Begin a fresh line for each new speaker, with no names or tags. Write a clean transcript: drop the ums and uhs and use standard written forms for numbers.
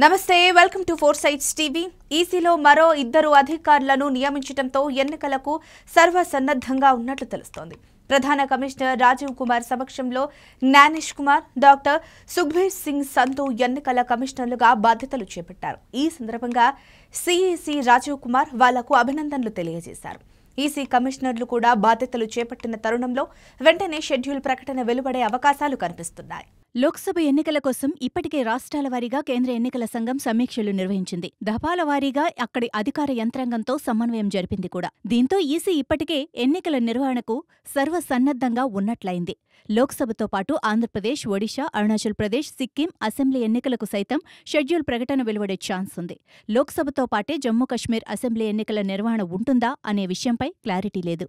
నమస్తే welcome to four sights TV. ఈసీలో మరో ఇద్దరు అధికారులను నియమించడంతో ఎన్నికలకు సర్వసన్నద్ధంగా ఉన్నట్లు తెలుస్తోంది. ప్రధాన కమిషనర్ రాజీవ్ కుమార్ సమక్షంలో జ్ఞానేష్ కుమార్, డాక్టర్ సుఖ్బీర్ సింగ్ సంధు ఎన్నికల కమిషనర్లుగా బాధ్యతలు చేపట్టారు. ఈ సందర్భంగా సిఈసి రాజీవ్ కుమార్ వాళ్లకు అభినందనలు తెలియజేశారు. ఈసీ కమిషనర్లు కూడా బాధ్యతలు చేపట్టిన తరుణంలో వెంటనే షెడ్యూల్ ప్రకటన వెలువడే అవకాశాలు కనిపిస్తున్నాయి.
లోక్సభ ఎన్నికల కోసం ఇప్పటికే రాష్ట్రాల వారీగా కేంద్ర ఎన్నికల సంఘం సమీక్షలు నిర్వహించింది. దఫాల వారీగా అక్కడి అధికార యంత్రాంగంతో సమన్వయం జరిపింది కూడా. దీంతో ఈసీ ఇప్పటికే ఎన్నికల నిర్వహణకు సర్వసన్నద్ధంగా ఉన్నట్లయింది. లోక్సభతో పాటు ఆంధ్రప్రదేశ్, ఒడిషా, అరుణాచల్ ప్రదేశ్, సిక్కిం అసెంబ్లీ ఎన్నికలకు సైతం షెడ్యూల్ ప్రకటన వెలువడే ఛాన్స్ ఉంది. లోక్సభతో పాటే జమ్మూ కశ్మీర్ అసెంబ్లీ ఎన్నికల నిర్వహణ ఉంటుందా అనే విషయంపై క్లారిటీ లేదు.